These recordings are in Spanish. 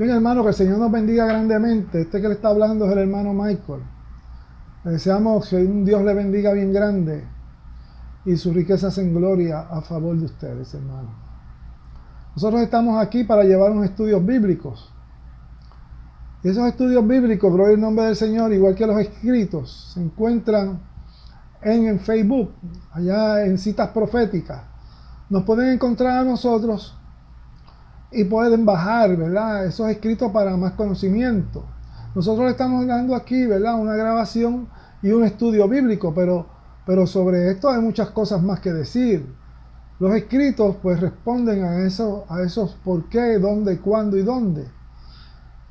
Bien, hermano, que el Señor nos bendiga grandemente. Este que le está hablando es el hermano Michael. Le deseamos que un Dios le bendiga bien grande y sus riquezas en gloria a favor de ustedes, hermano. Nosotros estamos aquí para llevar unos estudios bíblicos. Y esos estudios bíblicos, gloria al nombre del Señor, igual que los escritos, se encuentran en Facebook, allá en Citas Proféticas. Nos pueden encontrar a nosotros y pueden bajar, ¿verdad?, esos escritos para más conocimiento. Nosotros le estamos dando aquí, ¿verdad?, una grabación y un estudio bíblico, pero sobre esto hay muchas cosas más que decir. Los escritos pues responden a esos por qué, dónde, cuándo y dónde.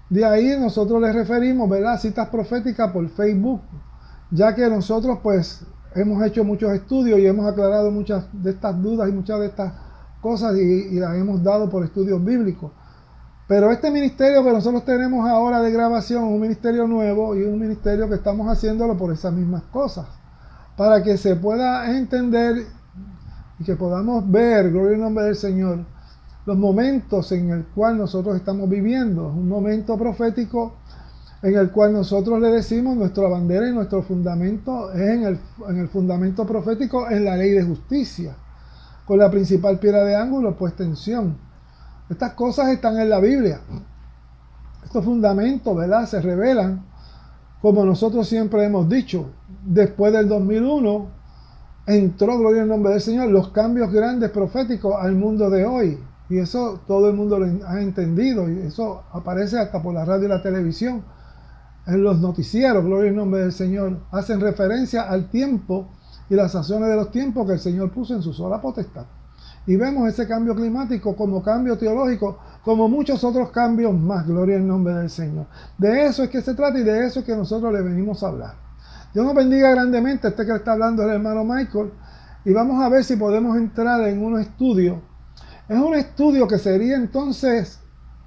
De ahí nosotros les referimos, ¿verdad?, Citas Proféticas por Facebook, ya que nosotros pues hemos hecho muchos estudios y hemos aclarado muchas de estas dudas y muchas de estas cosas y las hemos dado por estudios bíblicos. Pero este ministerio que nosotros tenemos ahora de grabación es un ministerio nuevo y un ministerio que estamos haciéndolo por esas mismas cosas, para que se pueda entender y que podamos ver, gloria al nombre del Señor, los momentos en el cual nosotros estamos viviendo. Un momento profético en el cual nosotros le decimos nuestra bandera y nuestro fundamento es en el fundamento profético, en la ley de justicia, con la principal piedra de ángulo puesta en Sión. Estas cosas están en la Biblia. Estos fundamentos, ¿verdad?, se revelan, como nosotros siempre hemos dicho, después del 2001, entró, gloria al nombre del Señor, los cambios grandes proféticos al mundo de hoy. Y eso todo el mundo lo ha entendido, y eso aparece hasta por la radio y la televisión. En los noticieros, gloria al nombre del Señor, hacen referencia al tiempo y las sazones de los tiempos que el Señor puso en su sola potestad. Y vemos ese cambio climático como cambio teológico, como muchos otros cambios más, gloria al nombre del Señor. De eso es que se trata y de eso es que nosotros le venimos a hablar. Dios nos bendiga grandemente. Este que le está hablando es el hermano Michael, y vamos a ver si podemos entrar en un estudio. Es un estudio que sería entonces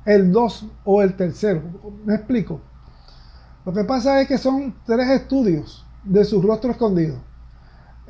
el 2 o el tercero. ¿Me explico? Lo que pasa es que son 3 estudios de su rostro escondido.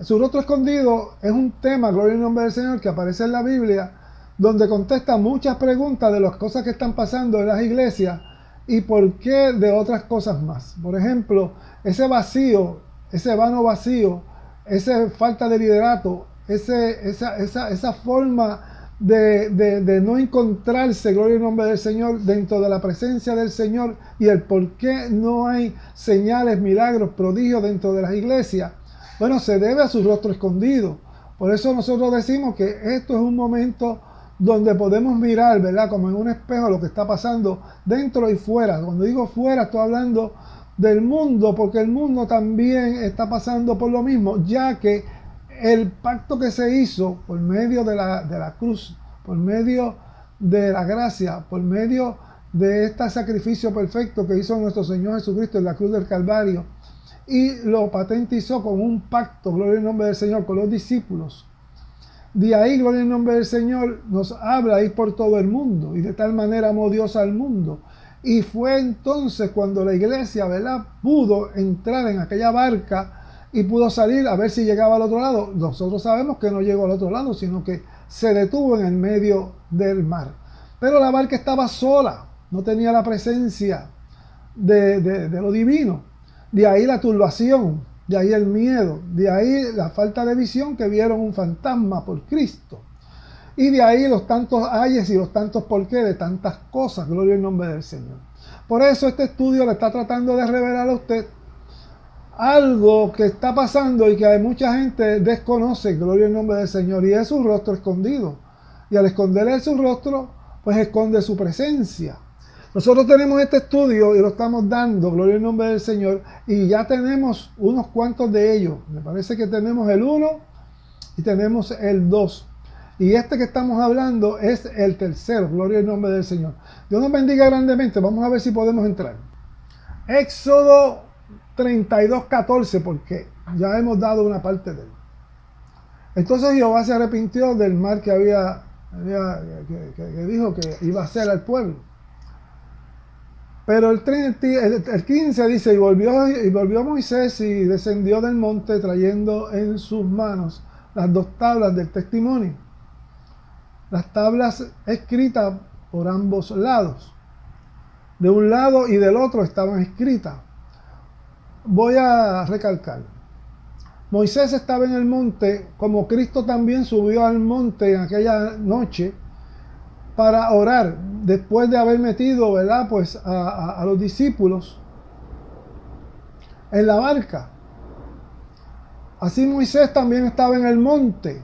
Su rostro escondido es un tema, gloria al nombre del Señor, que aparece en la Biblia, donde contesta muchas preguntas de las cosas que están pasando en las iglesias y por qué de otras cosas más. Por ejemplo, ese vacío, ese vano vacío, esa falta de liderato, esa forma de no encontrarse, gloria al nombre del Señor, dentro de la presencia del Señor, y el por qué no hay señales, milagros, prodigios dentro de las iglesias. Bueno, se debe a su rostro escondido. Por eso nosotros decimos que esto es un momento donde podemos mirar, ¿verdad?, como en un espejo, lo que está pasando dentro y fuera. Cuando digo fuera, estoy hablando del mundo, porque el mundo también está pasando por lo mismo, ya que el pacto que se hizo por medio de la cruz, por medio de la gracia, por medio de este sacrificio perfecto que hizo nuestro Señor Jesucristo en la cruz del Calvario, y lo patentizó con un pacto, gloria al nombre del Señor, con los discípulos. De ahí, gloria al nombre del Señor, nos habla ahí por todo el mundo, y de tal manera amó Dios al mundo. Y fue entonces cuando la iglesia, ¿verdad?, pudo entrar en aquella barca y pudo salir a ver si llegaba al otro lado. Nosotros sabemos que no llegó al otro lado, sino que se detuvo en el medio del mar. Pero la barca estaba sola, no tenía la presencia de lo divino. De ahí la turbación, de ahí el miedo, de ahí la falta de visión, que vieron un fantasma por Cristo. Y de ahí los tantos ayes y los tantos porqué de tantas cosas, gloria al nombre del Señor. Por eso este estudio le está tratando de revelar a usted algo que está pasando y que hay mucha gente desconoce, gloria al nombre del Señor, y es su rostro escondido. Y al esconderle su rostro, pues esconde su presencia. Nosotros tenemos este estudio y lo estamos dando, gloria al nombre del Señor, y ya tenemos unos cuantos de ellos. Me parece que tenemos el 1 y tenemos el 2. Y este que estamos hablando es el tercero, gloria al nombre del Señor. Dios nos bendiga grandemente. Vamos a ver si podemos entrar. Éxodo 32:14, porque ya hemos dado una parte de él. Entonces Jehová se arrepintió del mal que que dijo que iba a hacer al pueblo. Pero el 15 dice, y volvió Moisés y descendió del monte trayendo en sus manos las 2 tablas del testimonio, las tablas escritas por ambos lados. de un lado y del otro estaban escritas. Voy a recalcar. Moisés estaba en el monte, como Cristo también subió al monte en aquella noche para orar, después de haber metido, ¿verdad?, pues a los discípulos en la barca. Así Moisés también estaba en el monte,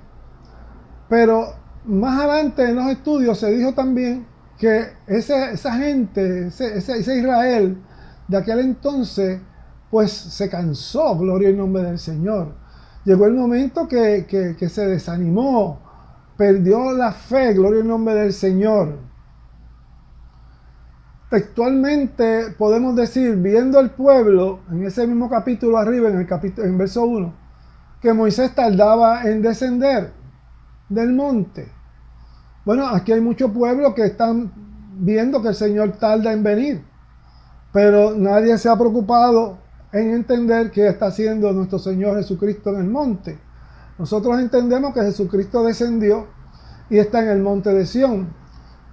pero más adelante en los estudios se dijo también que esa gente, ese Israel de aquel entonces, pues se cansó, gloria al nombre del Señor. Llegó el momento que se desanimó, perdió la fe, gloria al nombre del Señor. Textualmente podemos decir, viendo el pueblo, en ese mismo capítulo arriba, en verso 1, que Moisés tardaba en descender del monte. Bueno, aquí hay muchos pueblos que están viendo que el Señor tarda en venir, pero nadie se ha preocupado en entender qué está haciendo nuestro Señor Jesucristo en el monte. Nosotros entendemos que Jesucristo descendió y está en el monte de Sión.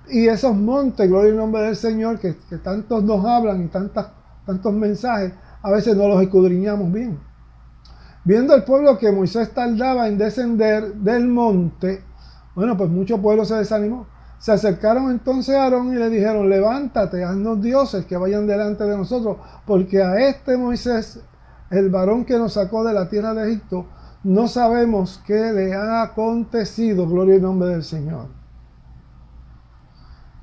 Y esos montes, gloria al nombre del Señor, que tantos nos hablan y tantos mensajes, a veces no los escudriñamos bien. Viendo el pueblo que Moisés tardaba en descender del monte, bueno, pues mucho pueblo se desanimó. Se acercaron entonces a Aarón y le dijeron, levántate, haznos dioses que vayan delante de nosotros, porque a este Moisés, el varón que nos sacó de la tierra de Egipto, no sabemos qué le ha acontecido, gloria al nombre del Señor.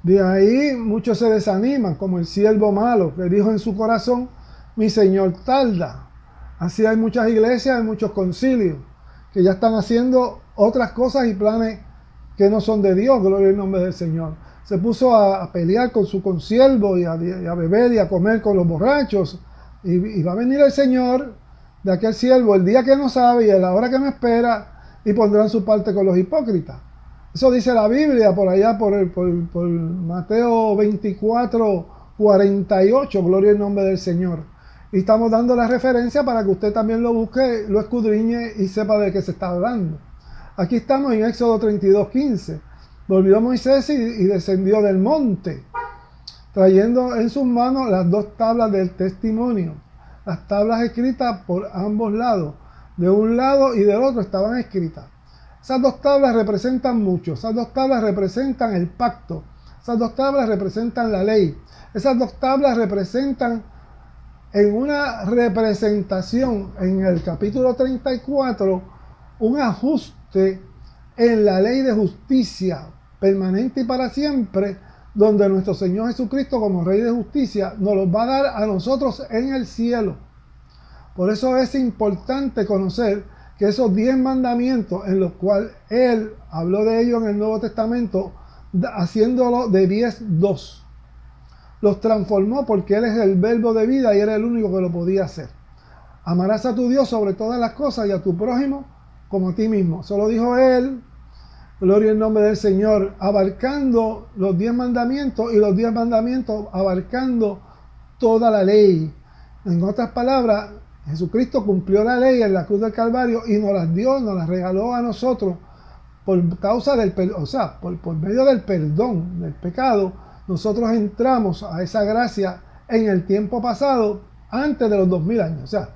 De ahí muchos se desaniman, como el siervo malo, que dijo en su corazón, mi Señor tarda. Así hay muchas iglesias, hay muchos concilios, que ya están haciendo otras cosas y planes que no son de Dios, gloria al nombre del Señor. Se puso a pelear con su consiervo y a beber y a comer con los borrachos. Y va a venir el Señor de aquel siervo el día que no sabe y a la hora que no espera y pondrán su parte con los hipócritas. Eso dice la Biblia por allá por Mateo 24, 48, gloria al nombre del Señor. Y estamos dando la referencia para que usted también lo busque, lo escudriñe y sepa de qué se está hablando. Aquí estamos en Éxodo 32, 15. Volvió Moisés y descendió del monte, trayendo en sus manos las dos tablas del testimonio. Las tablas escritas por ambos lados. De un lado y del otro estaban escritas. Esas dos tablas representan mucho. Esas dos tablas representan el pacto. Esas dos tablas representan la ley. Esas dos tablas representan en una representación en el capítulo 34 un ajuste en la ley de justicia permanente y para siempre, donde nuestro Señor Jesucristo como Rey de Justicia nos los va a dar a nosotros en el cielo. Por eso es importante conocer que esos 10 mandamientos en los cuales Él habló de ellos en el Nuevo Testamento, haciéndolo de 10:2, los transformó porque Él es el verbo de vida y era el único que lo podía hacer. Amarás a tu Dios sobre todas las cosas y a tu prójimo como a ti mismo. Eso lo dijo Él, gloria al nombre del Señor, abarcando los 10 mandamientos y los 10 mandamientos abarcando toda la ley. En otras palabras, Jesucristo cumplió la ley en la cruz del Calvario y nos las dio, nos las regaló a nosotros por causa del perdón, o sea, por medio del perdón del pecado. Nosotros entramos a esa gracia en el tiempo pasado, antes de los 2000 años. O sea,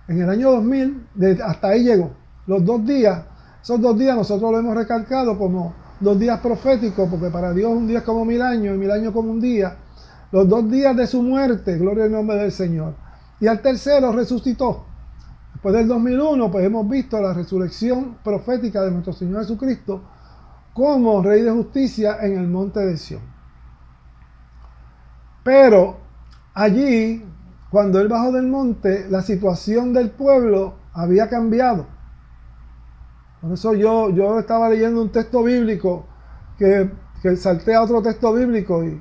en el año 2000, hasta ahí llegó. Los 2 días, esos 2 días nosotros lo hemos recalcado como 2 días proféticos, porque para Dios un día es como 1000 años y 1000 años como un día. Los 2 días de su muerte, gloria al nombre del Señor. Y al tercero resucitó. Después del 2001, pues hemos visto la resurrección profética de nuestro Señor Jesucristo como Rey de Justicia en el monte de Sión. Pero allí, cuando Él bajó del monte, la situación del pueblo había cambiado. Por eso yo estaba leyendo un texto bíblico que salté a otro texto bíblico y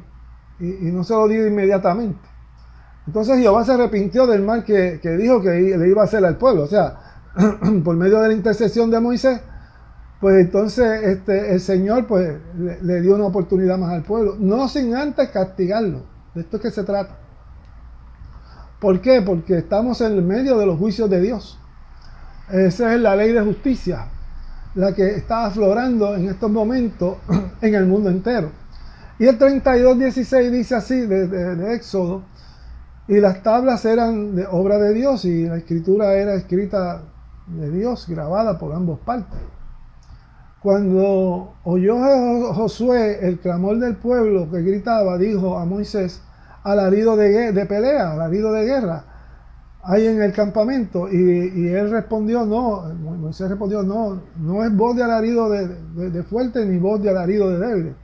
no se lo di inmediatamente. Entonces Jehová se arrepintió del mal que dijo que le iba a hacer al pueblo. O sea, por medio de la intercesión de Moisés, pues entonces el Señor pues le dio una oportunidad más al pueblo, no sin antes castigarlo. De esto es que se trata. ¿Por qué? Porque estamos en medio de los juicios de Dios. Esa es la ley de justicia, la que está aflorando en estos momentos en el mundo entero. Y el 32:16 dice así, de Éxodo, y las tablas eran de obra de Dios y la escritura era escrita de Dios, grabada por ambas partes. Cuando oyó Josué el clamor del pueblo que gritaba, dijo a Moisés, alarido de pelea, alarido de guerra, hay en el campamento. Y él respondió, no, Moisés respondió, no es voz de alarido de fuerte ni voz de alarido de débil.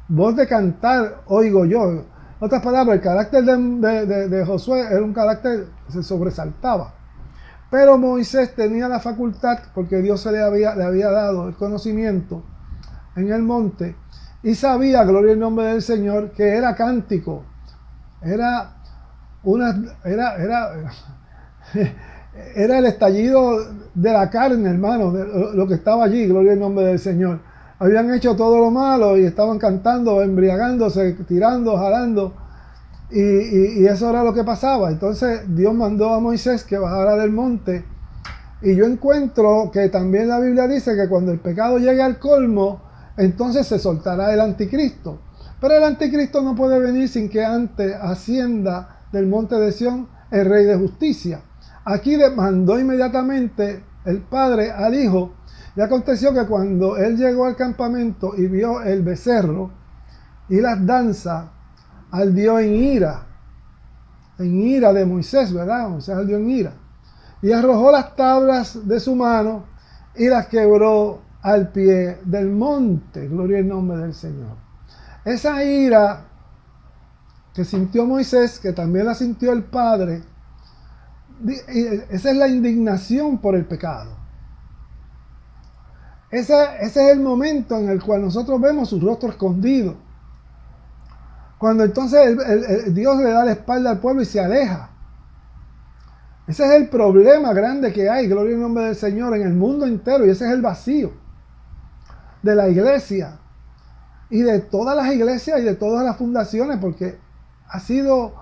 Voz de cantar oigo yo. En otras palabras, el carácter de Josué era un carácter que se sobresaltaba. Pero Moisés tenía la facultad, porque Dios le había dado el conocimiento en el monte, y sabía, gloria al nombre del Señor, que era cántico. Era el estallido de la carne, hermano, de lo que estaba allí, gloria al nombre del Señor. Habían hecho todo lo malo y estaban cantando, embriagándose, tirando, jalando. Y eso era lo que pasaba. Entonces Dios mandó a Moisés que bajara del monte. Y yo encuentro que también la Biblia dice que cuando el pecado llegue al colmo, entonces se soltará el anticristo. Pero el anticristo no puede venir sin que antes ascienda del monte de Sión el Rey de Justicia. Aquí mandó inmediatamente el Padre al Hijo. Y aconteció que cuando él llegó al campamento y vio el becerro y las danzas, ardió en ira de Moisés, ¿verdad? Moisés ardió en ira. Y arrojó las tablas de su mano y las quebró al pie del monte. Gloria al nombre del Señor. Esa ira que sintió Moisés, que también la sintió el Padre, esa es la indignación por el pecado. Ese es el momento en el cual nosotros vemos su rostro escondido. Cuando entonces Dios le da la espalda al pueblo y se aleja. Ese es el problema grande que hay, gloria al nombre del Señor, en el mundo entero. Y ese es el vacío de la iglesia y de todas las iglesias y de todas las fundaciones, porque ha sido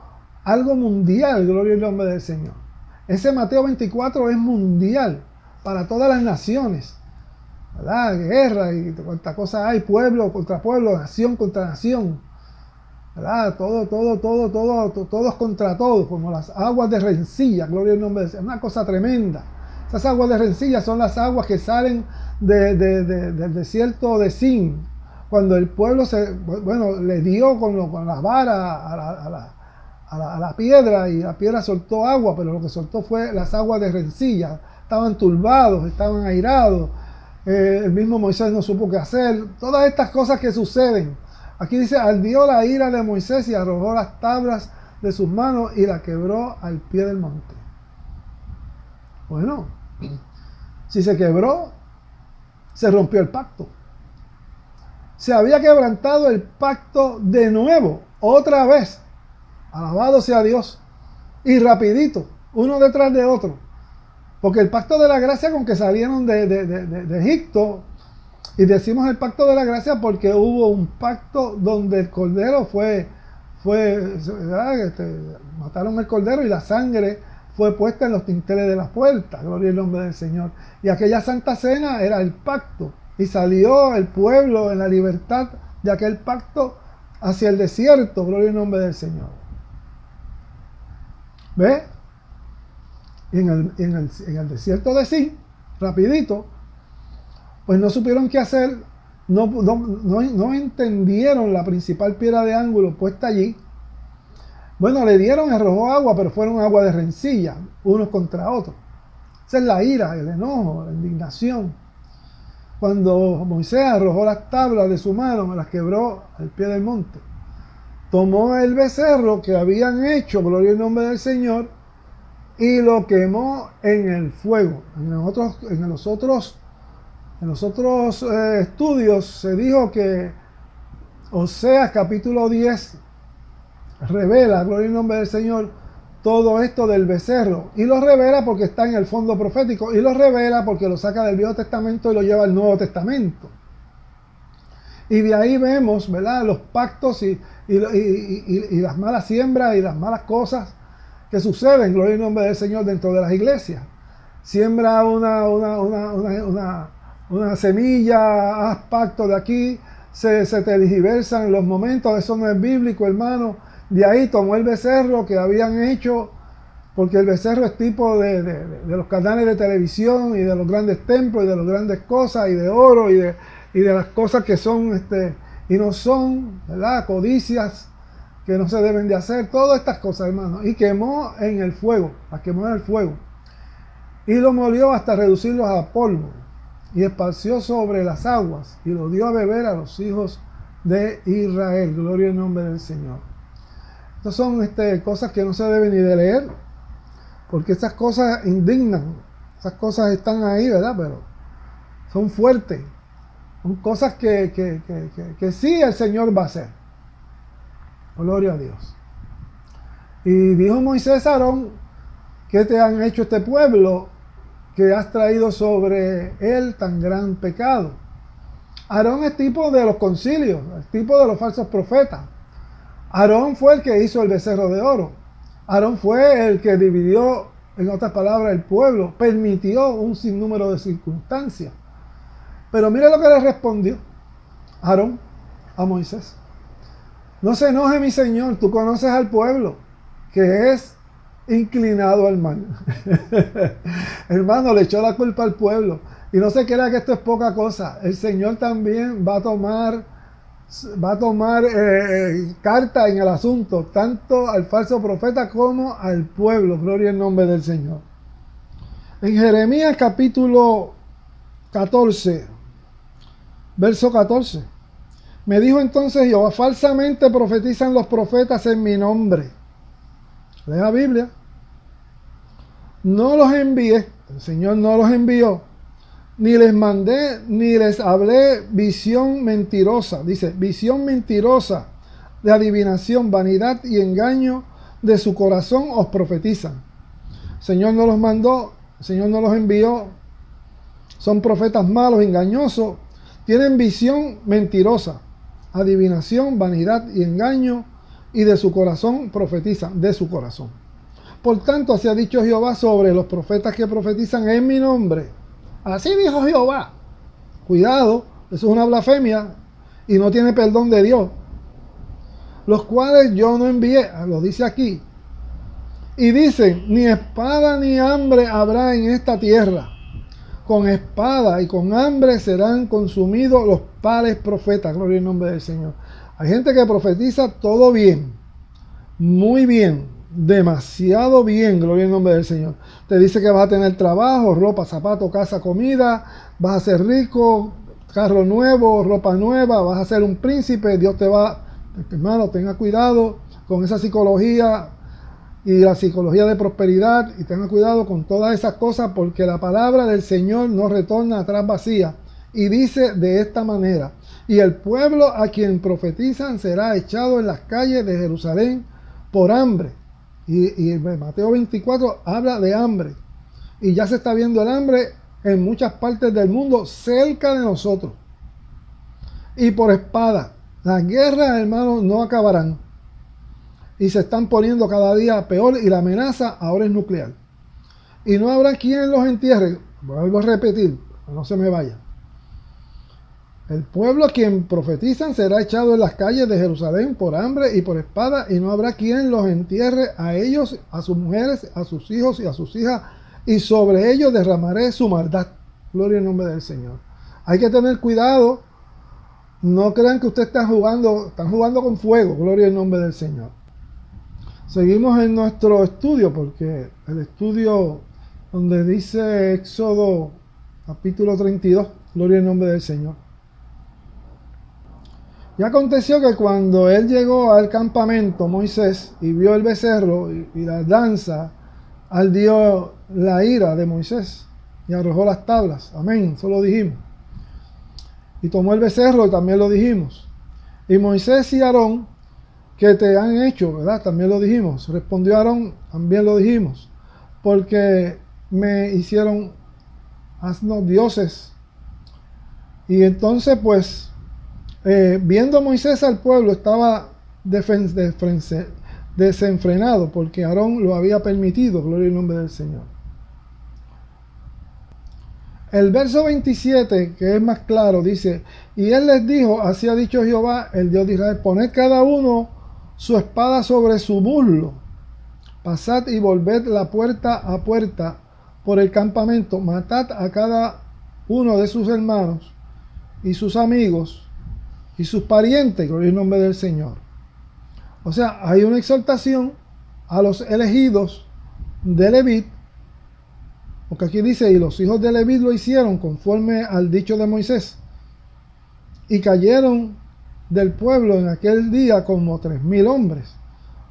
algo mundial, gloria al nombre del Señor. Ese Mateo 24 es mundial para todas las naciones, ¿verdad? Guerra y cuántas cosas hay, pueblo contra pueblo, nación contra nación, ¿verdad? Todos contra todos, como las aguas de rencilla, gloria al nombre del Señor. Una cosa tremenda. Esas aguas de rencilla son las aguas que salen del desierto de Sin, cuando el pueblo le dio con la vara a la piedra, y la piedra soltó agua, pero lo que soltó fue las aguas de rencilla. Estaban turbados, estaban airados. El mismo Moisés no supo qué hacer. Todas estas cosas que suceden. Aquí dice, ardió la ira de Moisés y arrojó las tablas de sus manos y la quebró al pie del monte. Bueno, si se quebró, se rompió el pacto. Se había quebrantado el pacto de nuevo, otra vez. Alabado sea Dios. Y rapidito, uno detrás de otro. Porque el pacto de la gracia, con que salieron de Egipto, y decimos el pacto de la gracia porque hubo un pacto donde el cordero mataron el cordero y la sangre fue puesta en los dinteles de las puertas, gloria al nombre del Señor. Y aquella santa cena era el pacto, y salió el pueblo en la libertad de aquel pacto hacia el desierto, gloria al nombre del Señor. ¿Ve? Y en el desierto de Sin, rapidito, pues no supieron qué hacer, no entendieron la principal piedra de ángulo puesta allí. Bueno, le dieron, arrojó agua, pero fueron agua de rencilla, unos contra otros. Esa es la ira, el enojo, la indignación. Cuando Moisés arrojó las tablas de su mano, las quebró al pie del monte. Tomó el becerro que habían hecho, gloria al nombre del Señor, y lo quemó en el fuego. En los otros estudios se dijo que Oseas capítulo 10 revela, gloria al nombre del Señor, todo esto del becerro. Y lo revela porque está en el fondo profético. Y lo revela porque lo saca del Viejo Testamento y lo lleva al Nuevo Testamento. Y de ahí vemos, ¿verdad?, los pactos y las malas siembras y las malas cosas que suceden, gloria al nombre del Señor, dentro de las iglesias. Siembra una semilla, haz pacto de aquí, se tergiversan los momentos, eso no es bíblico, hermano. De ahí tomó el becerro que habían hecho, porque el becerro es tipo de los canales de televisión y de los grandes templos y de las grandes cosas y de oro y de las cosas que son y no son, ¿verdad? Codicias que no se deben de hacer, todas estas cosas, hermano. Y quemó en el fuego, las quemó en el fuego. Y lo molió hasta reducirlos a polvo. Y esparció sobre las aguas y lo dio a beber a los hijos de Israel. Gloria al nombre del Señor. Estas son cosas que no se deben ni de leer, porque estas cosas indignan. Esas cosas están ahí, ¿verdad? Pero son fuertes. Son cosas que sí el Señor va a hacer. Gloria a Dios. Y dijo Moisés a Aarón: ¿qué te han hecho este pueblo que has traído sobre él tan gran pecado? Aarón es tipo de los concilios, el tipo de los falsos profetas. Aarón fue el que hizo el becerro de oro. Aarón fue el que dividió, en otras palabras, el pueblo, permitió un sinnúmero de circunstancias. Pero mire lo que le respondió Aarón a Moisés: no se enoje mi señor, tú conoces al pueblo, que es inclinado al mal. Hermano, le echó la culpa al pueblo. Y no se crea que esto es poca cosa. El Señor también va a tomar carta en el asunto, tanto al falso profeta como al pueblo. Gloria al nombre del Señor. En Jeremías capítulo 14, verso 14. Me dijo entonces Jehová: falsamente profetizan los profetas en mi nombre. Lee la Biblia. No los envié, el Señor no los envió, ni les mandé, ni les hablé visión mentirosa. Dice, visión mentirosa de adivinación, vanidad y engaño de su corazón os profetizan. El Señor no los mandó, el Señor no los envió. Son profetas malos, engañosos, tienen visión mentirosa, adivinación, vanidad y engaño, y de su corazón profetizan, de su corazón. Por tanto, así ha dicho Jehová sobre los profetas que profetizan en mi nombre. Así dijo Jehová. Cuidado, eso es una blasfemia y no tiene perdón de Dios. Los cuales yo no envié, lo dice aquí. Y dicen: ni espada ni hambre habrá en esta tierra. Con espada y con hambre serán consumidos los tales profetas. Gloria al nombre del Señor. Hay gente que profetiza todo bien, muy bien, demasiado bien, gloria al nombre del Señor. Te dice que vas a tener trabajo, ropa, zapato, casa, comida, vas a ser rico, carro nuevo, ropa nueva, vas a ser un príncipe, Dios te va... Hermano, tenga cuidado con esa psicología y la psicología de prosperidad, y tenga cuidado con todas esas cosas, porque la palabra del Señor no retorna atrás vacía. Y dice de esta manera: y el pueblo a quien profetizan será echado en las calles de Jerusalén por hambre. Y Mateo 24 habla de hambre. Y ya se está viendo el hambre en muchas partes del mundo cerca de nosotros. Y por espada. Las guerras, hermanos, no acabarán. Y se están poniendo cada día peor, y la amenaza ahora es nuclear. Y no habrá quien los entierre. Vuelvo a repetir, no se me vaya. El pueblo a quien profetizan será echado en las calles de Jerusalén por hambre y por espada, y no habrá quien los entierre a ellos, a sus mujeres, a sus hijos y a sus hijas, y sobre ellos derramaré su maldad. Gloria al nombre del Señor. Hay que tener cuidado. No crean que usted están jugando con fuego. Gloria al nombre del Señor. Seguimos en nuestro estudio, porque el estudio donde dice Éxodo capítulo 32, gloria al nombre del Señor. Y aconteció que cuando él llegó al campamento, Moisés, y vio el becerro y la danza, ardió la ira de Moisés y arrojó las tablas. Amén, eso lo dijimos. Y tomó el becerro, y también lo dijimos. Y Moisés y Aarón, ¿qué te han hecho? ¿Verdad? También lo dijimos. Respondió Aarón, también lo dijimos. Porque me hicieron asnos dioses. Y entonces, pues, viendo Moisés al pueblo, estaba desenfrenado, porque Aarón lo había permitido. Gloria al nombre del Señor. El verso 27, que es más claro, dice: y él les dijo, así ha dicho Jehová, el Dios de Israel, poned cada uno su espada sobre su muslo, pasad y volved la puerta a puerta por el campamento, matad a cada uno de sus hermanos y sus amigos y sus parientes, gloria al nombre del Señor. O sea, hay una exhortación a los elegidos de Levit, porque aquí dice: y los hijos de Levit lo hicieron conforme al dicho de Moisés, y cayeron del pueblo en aquel día como 3,000 hombres.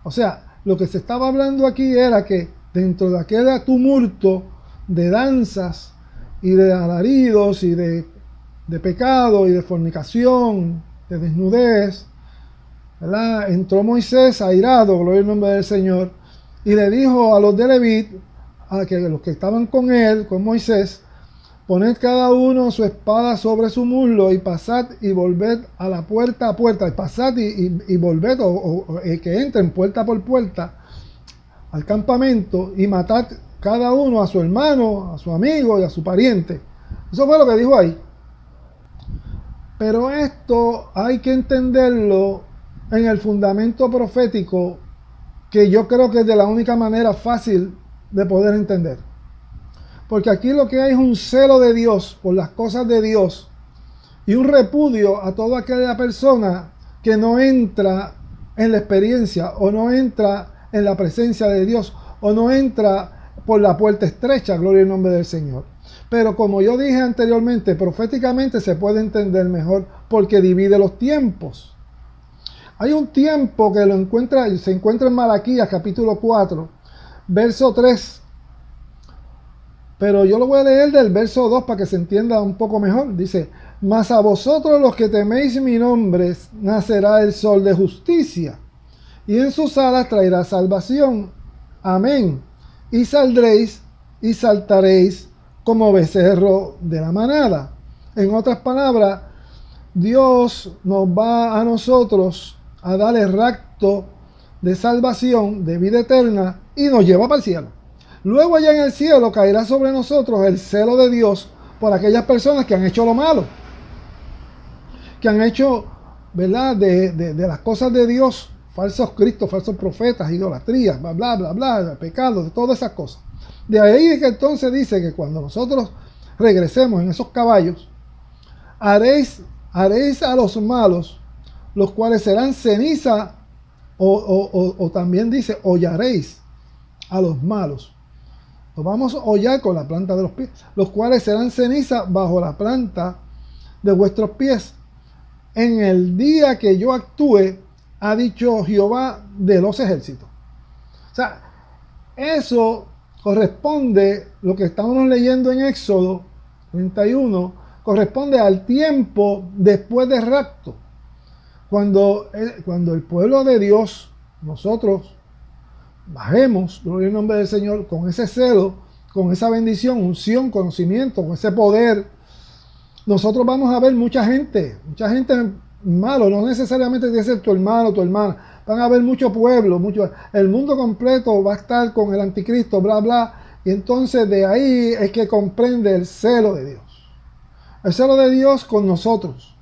O sea, lo que se estaba hablando aquí era que dentro de aquel tumulto de danzas y de alaridos y de pecado y de fornicación, de desnudez, ¿verdad?, entró Moisés airado, gloria al nombre del Señor, y le dijo a los de Levit, a los que estaban con él, con Moisés: poned cada uno su espada sobre su muslo y pasad y volved a la puerta a puerta, y pasad y volved, o que entren puerta por puerta al campamento, y matad cada uno a su hermano, a su amigo y a su pariente. Eso fue lo que dijo ahí. Pero esto hay que entenderlo en el fundamento profético, que yo creo que es de la única manera fácil de poder entender. Porque aquí lo que hay es un celo de Dios por las cosas de Dios y un repudio a toda aquella persona que no entra en la experiencia, o no entra en la presencia de Dios, o no entra por la puerta estrecha, gloria al nombre del Señor. Pero como yo dije anteriormente, proféticamente se puede entender mejor porque divide los tiempos. Hay un tiempo que se encuentra en Malaquías capítulo 4, verso 3. Pero yo lo voy a leer del verso 2 para que se entienda un poco mejor. Dice: mas a vosotros los que teméis mi nombre nacerá el sol de justicia, y en sus alas traerá salvación. Amén. Y saldréis y saltaréis como becerro de la manada. En otras palabras, Dios nos va a nosotros a dar el rapto de salvación, de vida eterna, y nos lleva para el cielo. Luego allá en el cielo caerá sobre nosotros el celo de Dios por aquellas personas que han hecho lo malo, que han hecho, ¿verdad?, de las cosas de Dios, falsos cristos, falsos profetas, idolatrías, bla, bla, bla, bla, pecados, de todas esas cosas. De ahí que entonces dice que cuando nosotros regresemos en esos caballos, haréis a los malos, los cuales serán ceniza, o también dice, hollaréis a los malos. Los vamos a hollar con la planta de los pies, los cuales serán ceniza bajo la planta de vuestros pies. En el día que yo actúe, ha dicho Jehová de los ejércitos. O sea, eso corresponde, lo que estamos leyendo en Éxodo 31, corresponde al tiempo después del rapto. Cuando el pueblo de Dios, nosotros, bajemos, gloria al nombre del Señor, con ese celo, con esa bendición, unción, conocimiento, con ese poder, nosotros vamos a ver mucha gente malo, no necesariamente tiene que ser tu hermano o tu hermana, van a haber mucho pueblo, el mundo completo va a estar con el anticristo, bla, bla, y entonces de ahí es que comprende el celo de Dios. El celo de Dios con nosotros,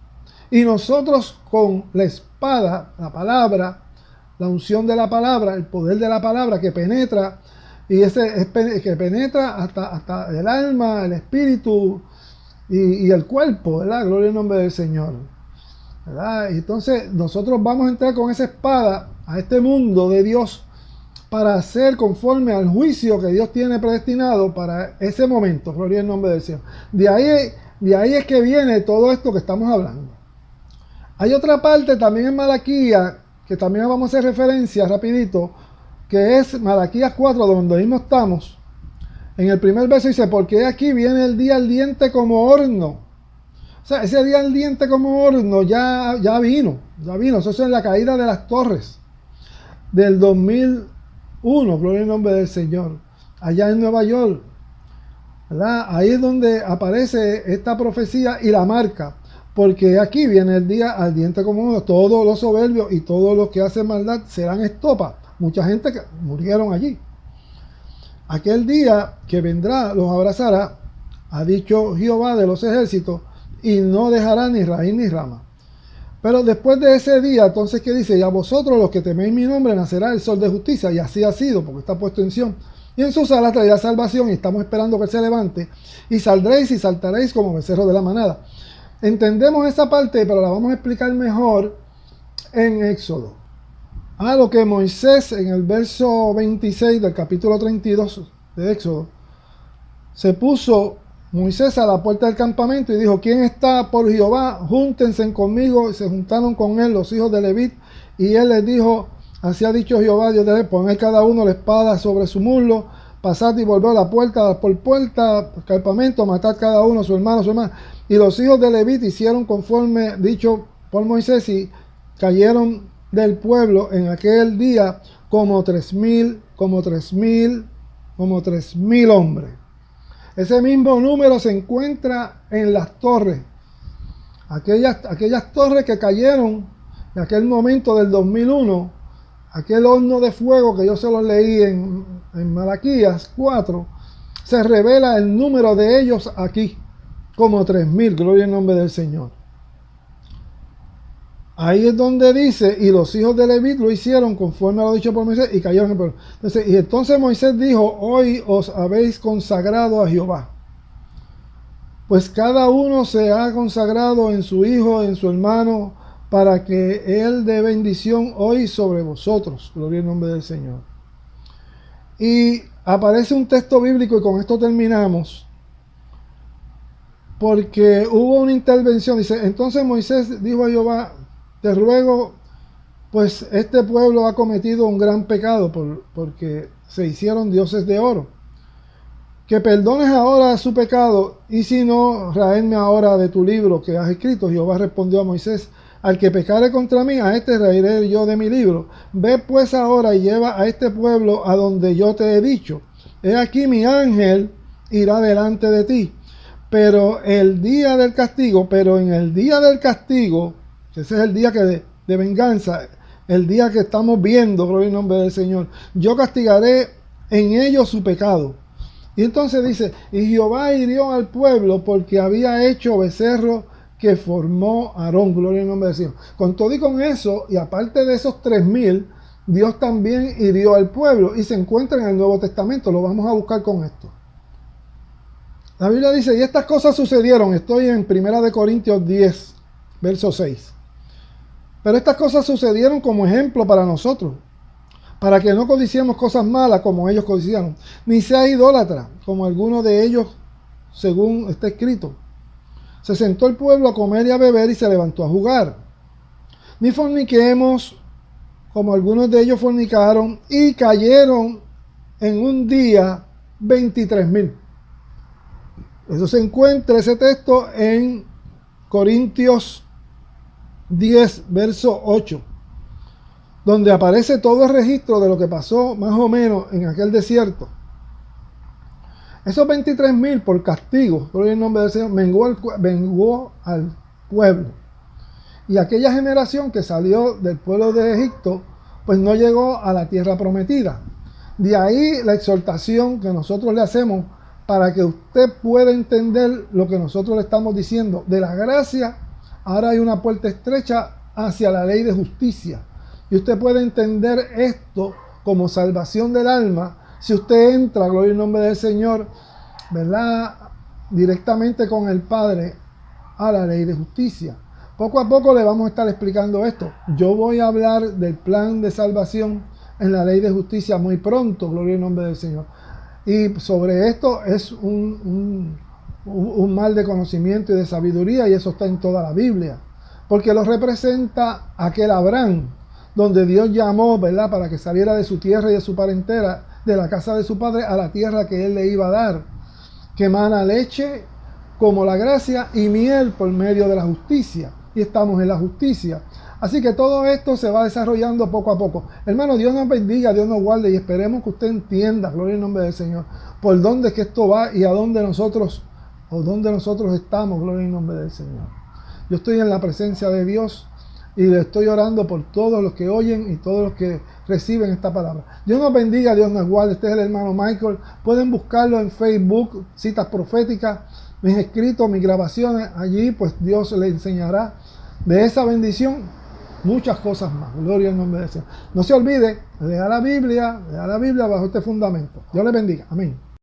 y nosotros con la espada, la palabra, la unción de la palabra, el poder de la palabra que penetra, y que penetra hasta el alma, el espíritu y el cuerpo, ¿verdad? Gloria al nombre del Señor, ¿verdad? Y entonces nosotros vamos a entrar con esa espada a este mundo de Dios para hacer conforme al juicio que Dios tiene predestinado para ese momento, gloria al nombre del Señor. De ahí es que viene todo esto que estamos hablando. Hay otra parte también en Malaquías, que también vamos a hacer referencia rapidito, que es Malaquías 4, donde mismo estamos. En el primer verso dice: porque aquí viene el día ardiente como horno. O sea, ese día ardiente como horno ya vino. Eso es en la caída de las torres del 2001, gloria al nombre del Señor, allá en Nueva York, ¿verdad? Ahí es donde aparece esta profecía y la marca. Porque aquí viene el día ardiente como horno, todos los soberbios y todos los que hacen maldad serán estopa. Mucha gente que murieron allí. Aquel día que vendrá los abrazará ha dicho Jehová de los ejércitos, y no dejará ni raíz ni rama. Pero después de ese día, entonces, ¿qué dice? Y a vosotros los que teméis mi nombre nacerá el sol de justicia, y así ha sido, porque está puesto en Sión. Y en sus alas traerá salvación, y estamos esperando que se levante, y saldréis y saltaréis como becerros de la manada. Entendemos esa parte, pero la vamos a explicar mejor en Éxodo. A lo que Moisés, en el verso 26 del capítulo 32 de Éxodo, se puso Moisés a la puerta del campamento y dijo: ¿quién está por Jehová? Júntense conmigo. Y se juntaron con él los hijos de Leví, y él les dijo: así ha dicho Jehová Dios de Israel, poned cada uno la espada sobre su muslo, pasad y volved a la puerta por puerta, campamento, matad cada uno a su hermano, a su hermana. Y los hijos de Leví hicieron conforme dicho por Moisés, y cayeron del pueblo en aquel día como 3,000 hombres. Ese mismo número se encuentra en las torres, aquellas torres que cayeron en aquel momento del 2001, aquel horno de fuego que yo se los leí en Malaquías 4, se revela el número de ellos aquí, como 3,000, gloria al nombre del Señor. Ahí es donde dice: y los hijos de Leví lo hicieron conforme a lo dicho por Moisés, y cayeron en el pueblo. Entonces Moisés dijo: hoy os habéis consagrado a Jehová, pues cada uno se ha consagrado en su hijo, en su hermano, para que él dé bendición hoy sobre vosotros. Gloria al nombre del Señor. Y aparece un texto bíblico, y con esto terminamos, porque hubo una intervención. Dice: entonces Moisés dijo a Jehová: te ruego, pues este pueblo ha cometido un gran pecado porque se hicieron dioses de oro, que perdones ahora su pecado, y si no, ráeme ahora de tu libro que has escrito. Jehová respondió a Moisés: al que pecare contra mí, a este raeré yo de mi libro. Ve pues ahora y lleva a este pueblo a donde yo te he dicho. He aquí mi ángel irá delante de ti. Pero en el día del castigo, ese es el día de venganza, el día que estamos viendo, gloria al nombre del Señor, yo castigaré en ellos su pecado. Y entonces dice: y Jehová hirió al pueblo porque había hecho becerro que formó Aarón, gloria al nombre del Señor. Con todo y con eso, y aparte de esos 3,000, Dios también hirió al pueblo, y se encuentra en el Nuevo Testamento. Lo vamos a buscar con esto. La Biblia dice: y estas cosas sucedieron, estoy en 1 Corintios 10, verso 6. Pero estas cosas sucedieron como ejemplo para nosotros, para que no codiciemos cosas malas como ellos codiciaron, ni sea idólatra como alguno de ellos, según está escrito. Se sentó el pueblo a comer y a beber, y se levantó a jugar. Ni forniquemos como algunos de ellos fornicaron, y cayeron en un día 23,000. Eso se encuentra, ese texto, en Corintios 10, verso 8, donde aparece todo el registro de lo que pasó más o menos en aquel desierto. Esos 23,000 por castigo, por el nombre del Señor, vengó al pueblo. Y aquella generación que salió del pueblo de Egipto, pues no llegó a la tierra prometida. De ahí la exhortación que nosotros le hacemos, para que usted pueda entender lo que nosotros le estamos diciendo. De la gracia, ahora hay una puerta estrecha hacia la ley de justicia. Y usted puede entender esto como salvación del alma si usted entra, gloria al nombre del Señor, ¿verdad?, directamente con el Padre a la ley de justicia. Poco a poco le vamos a estar explicando esto. Yo voy a hablar del plan de salvación en la ley de justicia muy pronto, gloria al nombre del Señor. Y sobre esto es un mal de conocimiento y de sabiduría, y eso está en toda la Biblia, porque lo representa aquel Abraham, donde Dios llamó, ¿verdad?, para que saliera de su tierra y de su parentela, de la casa de su padre, a la tierra que él le iba a dar, que emana leche como la gracia y miel por medio de la justicia. Y estamos en la justicia. Así que todo esto se va desarrollando poco a poco. Hermano, Dios nos bendiga, Dios nos guarde, y esperemos que usted entienda, gloria al nombre del Señor, por dónde es que esto va y a dónde nosotros estamos, gloria al nombre del Señor. Yo estoy en la presencia de Dios, Y le estoy orando por todos los que oyen y todos los que reciben esta palabra. Dios nos bendiga, Dios nos guarde. Este es el hermano Michael. Pueden buscarlo en Facebook, Citas Proféticas, mis escritos, mis grabaciones. Allí pues Dios le enseñará de esa bendición muchas cosas más. Gloria al nombre de Dios. No se olvide, lea la Biblia bajo este fundamento. Dios le bendiga. Amén.